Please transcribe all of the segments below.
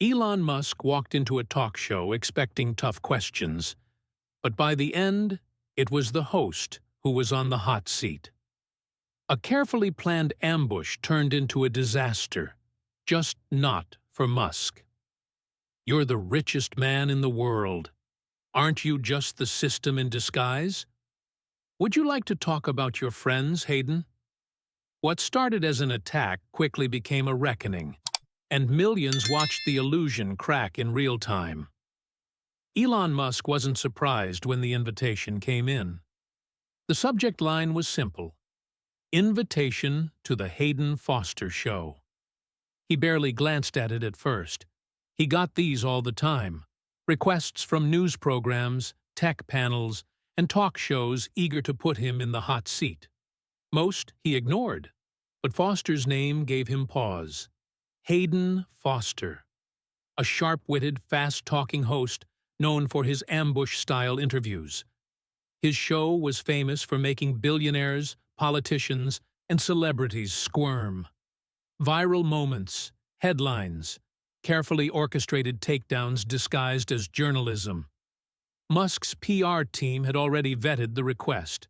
Elon Musk walked into a talk show expecting tough questions, but by the end, it was the host who was on the hot seat. A carefully planned ambush turned into a disaster, just not for Musk. "You're the richest man in the world. Aren't you just the system in disguise? Would you like to talk about your friends, Hayden?" What started as an attack quickly became a reckoning, and millions watched the illusion crack in real time. Elon Musk wasn't surprised when the invitation came in. The subject line was simple: "Invitation to the Hayden Foster Show." He barely glanced at it at first. He got these all the time: requests from news programs, tech panels, and talk shows eager to put him in the hot seat. Most he ignored, but Foster's name gave him pause. Hayden Foster, a sharp-witted, fast-talking host known for his ambush-style interviews. His show was famous for making billionaires, politicians, and celebrities squirm. Viral moments, headlines, carefully orchestrated takedowns disguised as journalism. Musk's PR team had already vetted the request.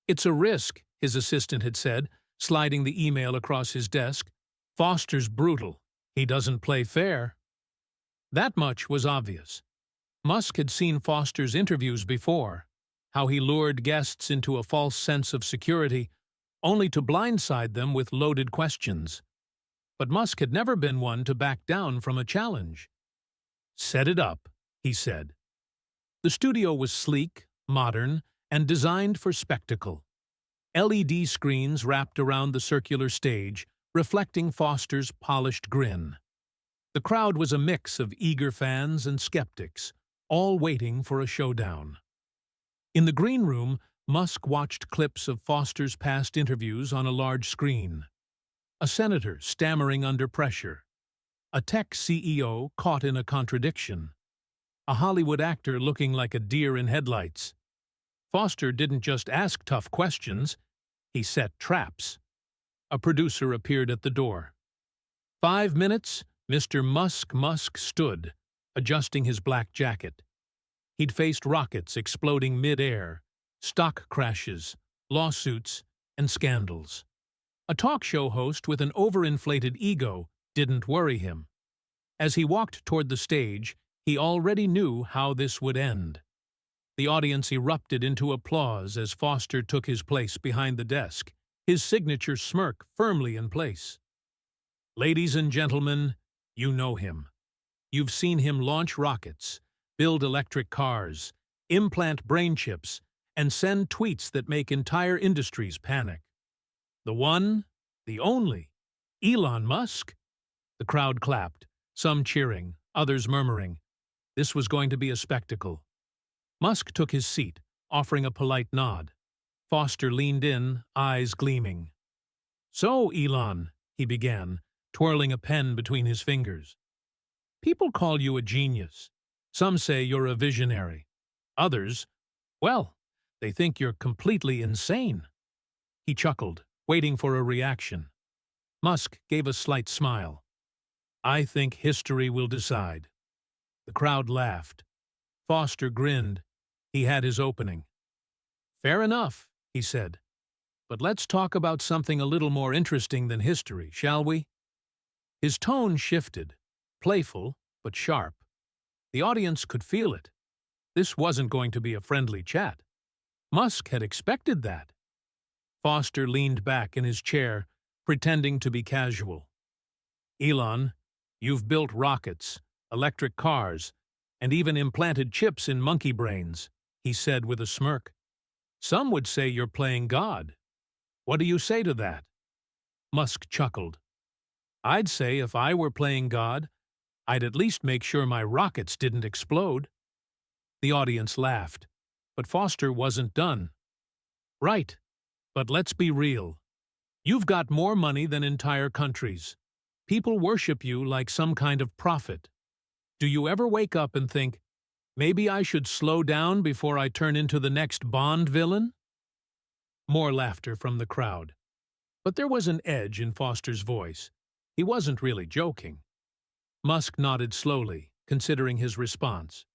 "It's a risk," his assistant had said, sliding the email across his desk. "Foster's brutal. He doesn't play fair." That much was obvious. Musk had seen Foster's interviews before, how he lured guests into a false sense of security, only to blindside them with loaded questions. But Musk had never been one to back down from a challenge. "Set it up," he said. The studio was sleek, modern, and designed for spectacle. LED screens wrapped around the circular stage, reflecting Foster's polished grin. The crowd was a mix of eager fans and skeptics, all waiting for a showdown. In the green room, Musk watched clips of Foster's past interviews on a large screen. A senator stammering under pressure. A tech CEO caught in a contradiction. A Hollywood actor looking like a deer in headlights. Foster didn't just ask tough questions, he set traps. A producer appeared at the door. 5 minutes, Mr. Musk stood, adjusting his black jacket. He'd faced rockets exploding mid-air, stock crashes, lawsuits, and scandals. A talk show host with an overinflated ego didn't worry him. As he walked toward the stage, he already knew how this would end. The audience erupted into applause as Foster took his place behind the desk, his signature smirk firmly in place. "Ladies and gentlemen, you know him. You've seen him launch rockets, build electric cars, implant brain chips, and send tweets that make entire industries panic. The one, the only, Elon Musk." The crowd clapped, some cheering, others murmuring. This was going to be a spectacle. Musk took his seat, offering a polite nod. Foster leaned in, eyes gleaming. "So, Elon," he began, twirling a pen between his fingers. "People call you a genius. Some say you're a visionary. Others, well, they think you're completely insane." He chuckled, waiting for a reaction. Musk gave a slight smile. "I think history will decide." The crowd laughed. Foster grinned. He had his opening. "Fair enough," he said. "But let's talk about something a little more interesting than history, shall we?" His tone shifted, playful but sharp. The audience could feel it. This wasn't going to be a friendly chat. Musk had expected that. Foster leaned back in his chair, pretending to be casual. "Elon, you've built rockets, electric cars, and even implanted chips in monkey brains," he said with a smirk. "Some would say you're playing God. What do you say to that?" Musk chuckled. "I'd say if I were playing God, I'd at least make sure my rockets didn't explode." The audience laughed, but Foster wasn't done. "Right, but let's be real. You've got more money than entire countries. People worship you like some kind of prophet. Do you ever wake up and think, maybe I should slow down before I turn into the next Bond villain?" More laughter from the crowd. But there was an edge in Foster's voice. He wasn't really joking. Musk nodded slowly, considering his response.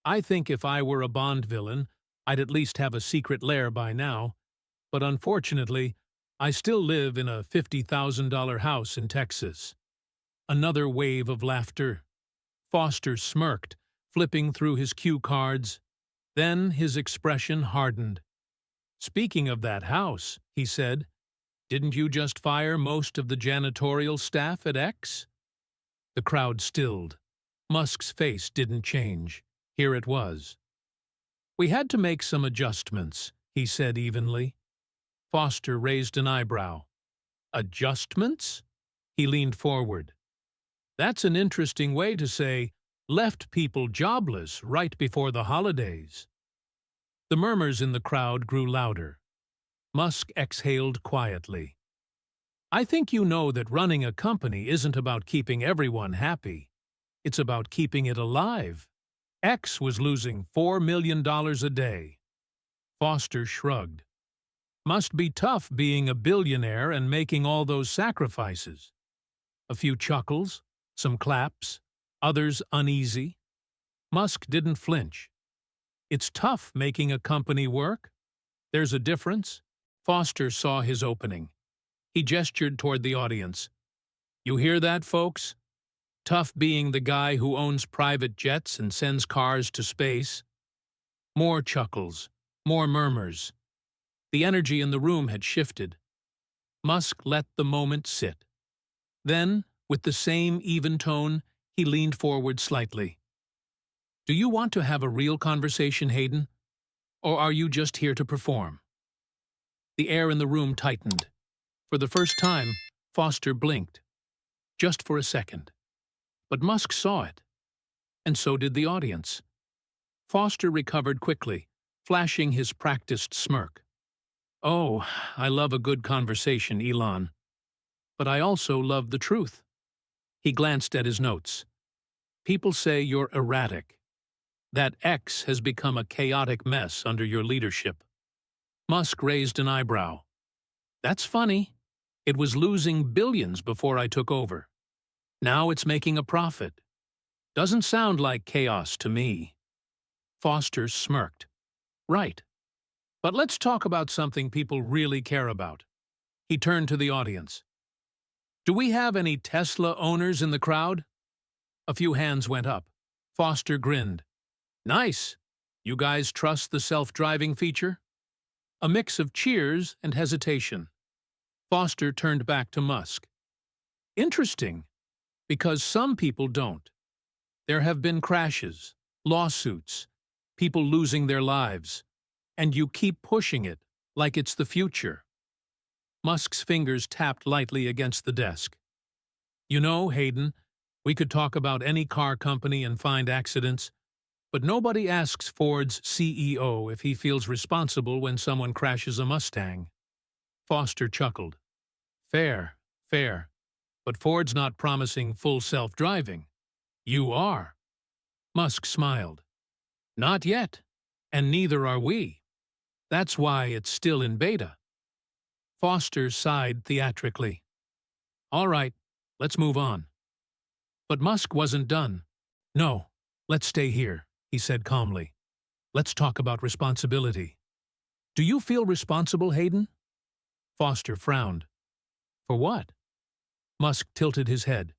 I think if I were a Bond villain, I'd at least have a secret lair by now, but unfortunately, I still live in a $50,000 house in Texas. Another wave of laughter. Foster smirked, flipping through his cue cards. Then his expression hardened. Speaking of that house, he said, didn't you just fire most of the janitorial staff at X? The crowd stilled. Musk's face didn't change. Here it was. We had to make some adjustments, he said evenly. Foster raised an eyebrow. Adjustments? He leaned forward. That's an interesting way to say, left people jobless right before the holidays. The murmurs in the crowd grew louder. Musk exhaled quietly. I think you know that running a company isn't about keeping everyone happy. It's about keeping it alive. X was losing $4 million a day. Foster shrugged. Must be tough being a billionaire and making all those sacrifices. A few chuckles, some claps, others uneasy. Musk didn't flinch. It's tough making a company work. There's a difference. Foster saw his opening. He gestured toward the audience. You hear that, folks? Tough being the guy who owns private jets and sends cars to space. More chuckles, more murmurs. The energy in the room had shifted. Musk let the moment sit. Then, with the same even tone, he leaned forward slightly. Do you want to have a real conversation, Hayden? Or are you just here to perform? The air in the room tightened. For the first time, Foster blinked. Just for a second. But Musk saw it. And so did the audience. Foster recovered quickly, flashing his practiced smirk. Oh, I love a good conversation, Elon. But I also love the truth. He glanced at his notes. People say you're erratic. That X has become a chaotic mess under your leadership. Musk raised an eyebrow. That's funny. It was losing billions before I took over. Now it's making a profit. Doesn't sound like chaos to me. Foster smirked. Right. But let's talk about something people really care about. He turned to the audience. Do we have any Tesla owners in the crowd? A few hands went up. Foster grinned. Nice. You guys trust the self-driving feature? A mix of cheers and hesitation. Foster turned back to Musk. Interesting, because some people don't. There have been crashes, lawsuits, people losing their lives, and you keep pushing it like it's the future. Musk's fingers tapped lightly against the desk. You know, Hayden, we could talk about any car company and find accidents, but nobody asks Ford's CEO if he feels responsible when someone crashes a Mustang. Foster chuckled. Fair, fair. But Ford's not promising full self-driving. You are. Musk smiled. Not yet, and neither are we. That's why it's still in beta. Foster sighed theatrically. All right, let's move on. But Musk wasn't done. No, let's stay here, he said calmly. Let's talk about responsibility. Do you feel responsible, Hayden? Foster frowned. For what? Musk tilted his head.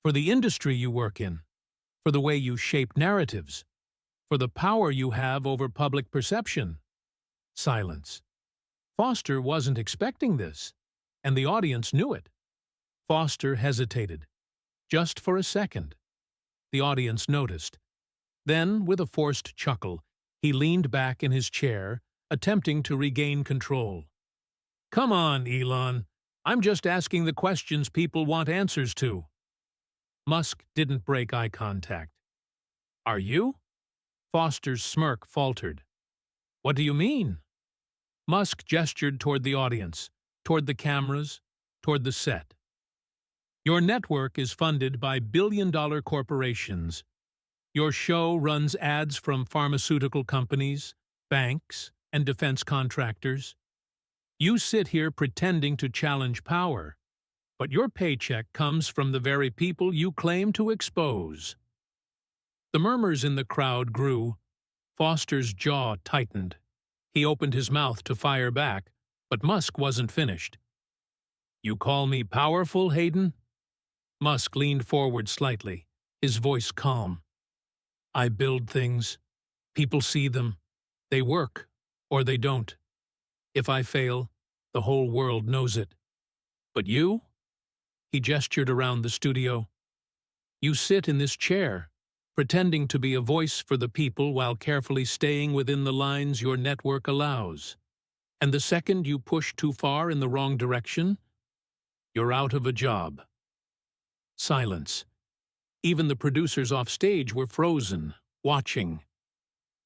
For the industry you work in. For the way you shape narratives. For the power you have over public perception. Silence. Foster wasn't expecting this, and the audience knew it. Foster hesitated. Just for a second. The audience noticed. Then, with a forced chuckle, he leaned back in his chair, attempting to regain control. Come on, Elon. I'm just asking the questions people want answers to. Musk didn't break eye contact. Are you? Foster's smirk faltered. What do you mean? Musk gestured toward the audience, toward the cameras, toward the set. Your network is funded by billion-dollar corporations. Your show runs ads from pharmaceutical companies, banks, and defense contractors. You sit here pretending to challenge power, but your paycheck comes from the very people you claim to expose. The murmurs in the crowd grew. Foster's jaw tightened. He opened his mouth to fire back, but Musk wasn't finished. You call me powerful, Hayden? Musk leaned forward slightly, his voice calm. I build things. People see them. They work, or they don't. If I fail, the whole world knows it. But you? He gestured around the studio. You sit in this chair, pretending to be a voice for the people while carefully staying within the lines your network allows. And the second you push too far in the wrong direction, you're out of a job. Silence. Even the producers off stage were frozen, watching.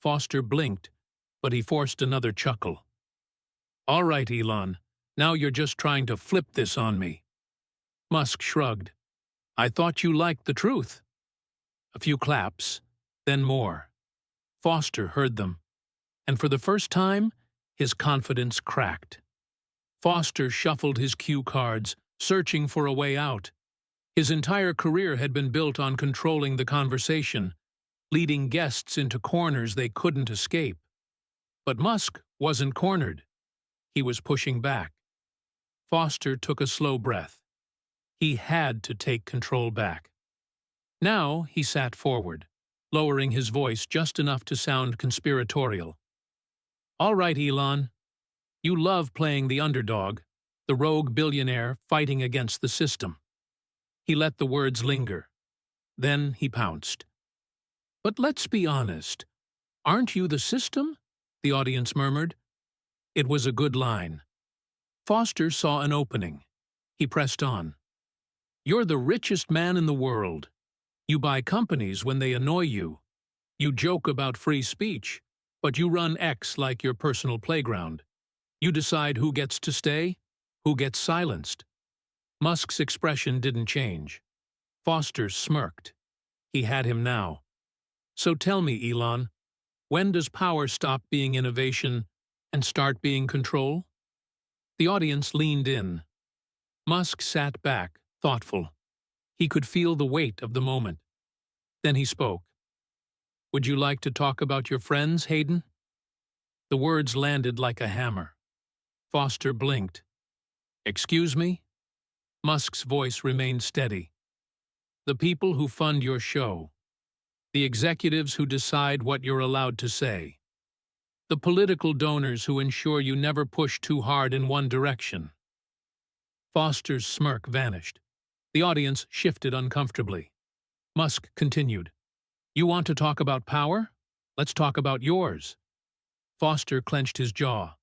Foster blinked, but he forced another chuckle. All right, Elon, now you're just trying to flip this on me. Musk shrugged. I thought you liked the truth. A few claps, then more. Foster heard them, and for the first time, his confidence cracked. Foster shuffled his cue cards, searching for a way out. His entire career had been built on controlling the conversation, leading guests into corners they couldn't escape. But Musk wasn't cornered. He was pushing back. Foster took a slow breath. He had to take control back. Now he sat forward, lowering his voice just enough to sound conspiratorial. All right, Elon. You love playing the underdog, the rogue billionaire fighting against the system. He let the words linger. Then he pounced. But let's be honest. Aren't you the system? The audience murmured. It was a good line. Foster saw an opening. He pressed on. You're the richest man in the world. You buy companies when they annoy you. You joke about free speech, but you run X like your personal playground. You decide who gets to stay, who gets silenced. Musk's expression didn't change. Foster smirked. He had him now. So tell me, Elon, when does power stop being innovation and start being control? The audience leaned in. Musk sat back, thoughtful. He could feel the weight of the moment. Then he spoke. Would you like to talk about your friends, Hayden? The words landed like a hammer. Foster blinked. Excuse me? Musk's voice remained steady. The people who fund your show. The executives who decide what you're allowed to say. The political donors who ensure you never push too hard in one direction. Foster's smirk vanished. The audience shifted uncomfortably. Musk continued. You want to talk about power? Let's talk about yours. Foster clenched his jaw.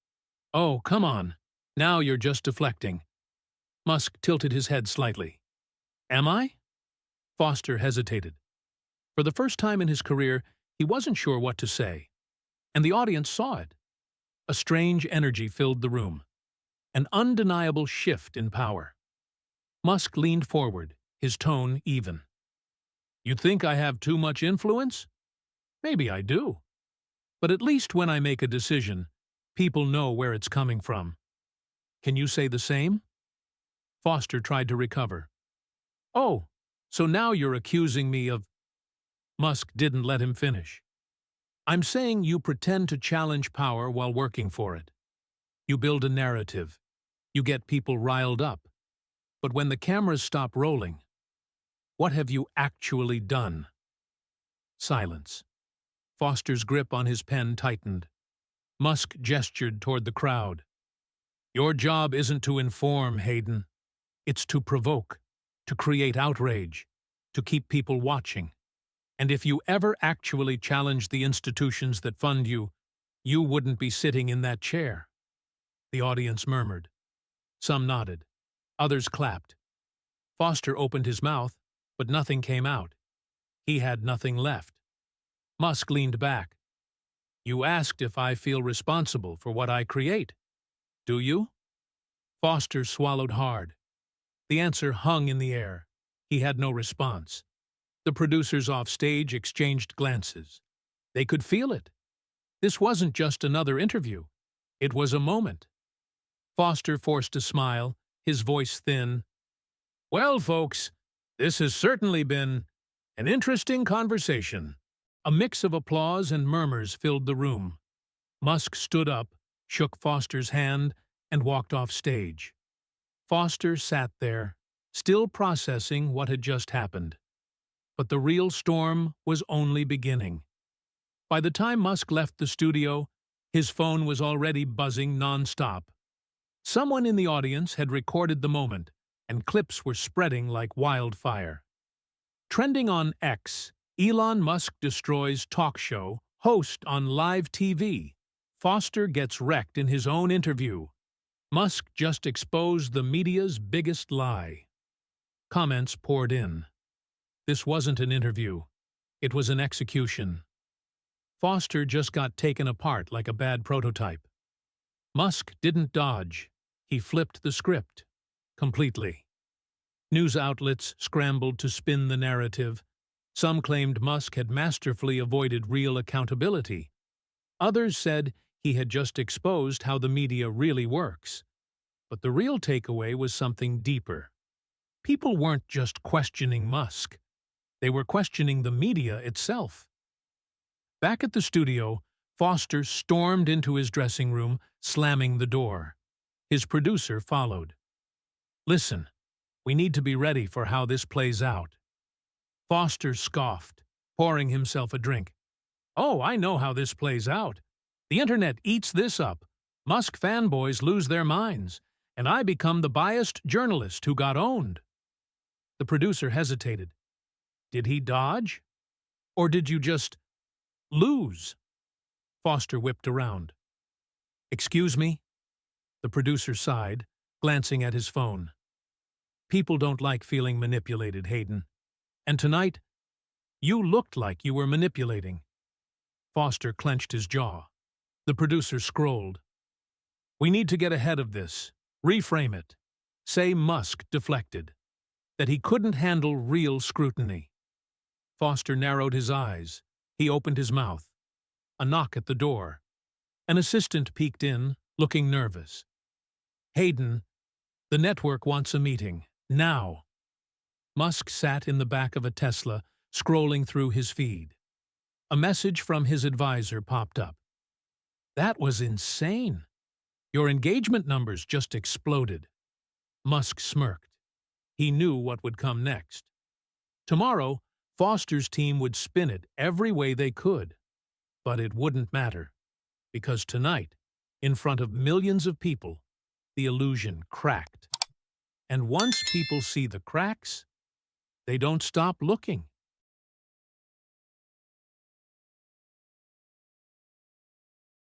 Oh, come on. Now you're just deflecting. Musk tilted his head slightly. Am I? Foster hesitated. For the first time in his career, he wasn't sure what to say. And the audience saw it. A strange energy filled the room. An undeniable shift in power. Musk leaned forward, his tone even. You think I have too much influence? Maybe I do. But at least when I make a decision, people know where it's coming from. Can you say the same? Foster tried to recover. Oh, so now you're accusing me of… Musk didn't let him finish. I'm saying you pretend to challenge power while working for it. You build a narrative. You get people riled up. But when the cameras stop rolling, what have you actually done? Silence. Foster's grip on his pen tightened. Musk gestured toward the crowd. Your job isn't to inform, Hayden. It's to provoke, to create outrage, to keep people watching. And if you ever actually challenge the institutions that fund you, you wouldn't be sitting in that chair. The audience murmured. Some nodded. Others clapped. Foster opened his mouth, but nothing came out. He had nothing left. Musk leaned back. You asked if I feel responsible for what I create. Do you? Foster swallowed hard. The answer hung in the air. He had no response. The producers off stage exchanged glances. They could feel it. This wasn't just another interview. It was a moment. Foster forced a smile, his voice thin. Well, folks, this has certainly been an interesting conversation. A mix of applause and murmurs filled the room. Musk stood up, shook Foster's hand, and walked off stage. Foster sat there, still processing what had just happened. But the real storm was only beginning. By the time Musk left the studio, his phone was already buzzing nonstop. Someone in the audience had recorded the moment, and clips were spreading like wildfire. Trending on X, Elon Musk destroys talk show, host on live TV. Foster gets wrecked in his own interview. Musk just exposed the media's biggest lie. Comments poured in. This wasn't an interview. It was an execution. Foster just got taken apart like a bad prototype. Musk didn't dodge. He flipped the script. Completely. News outlets scrambled to spin the narrative. Some claimed Musk had masterfully avoided real accountability. Others said he had just exposed how the media really works. But the real takeaway was something deeper. People weren't just questioning Musk. They were questioning the media itself. Back at the studio, Foster stormed into his dressing room, slamming the door. His producer followed. "Listen, we need to be ready for how this plays out." Foster scoffed, pouring himself a drink. "Oh, I know how this plays out. The internet eats this up. Musk fanboys lose their minds, and I become the biased journalist who got owned." The producer hesitated. Did he dodge? Or did you just lose? Foster whipped around. "Excuse me?" The producer sighed, glancing at his phone. "People don't like feeling manipulated, Hayden. And tonight, you looked like you were manipulating." Foster clenched his jaw. The producer scrolled. "We need to get ahead of this. Reframe it. Say Musk deflected. That he couldn't handle real scrutiny." Foster narrowed his eyes. He opened his mouth. A knock at the door. An assistant peeked in, looking nervous. "Hayden, the network wants a meeting. Now." Musk sat in the back of a Tesla, scrolling through his feed. A message from his advisor popped up. "That was insane. Your engagement numbers just exploded." Musk smirked. He knew what would come next. Tomorrow, Foster's team would spin it every way they could. But it wouldn't matter. Because tonight, in front of millions of people, the illusion cracked. And once people see the cracks, they don't stop looking.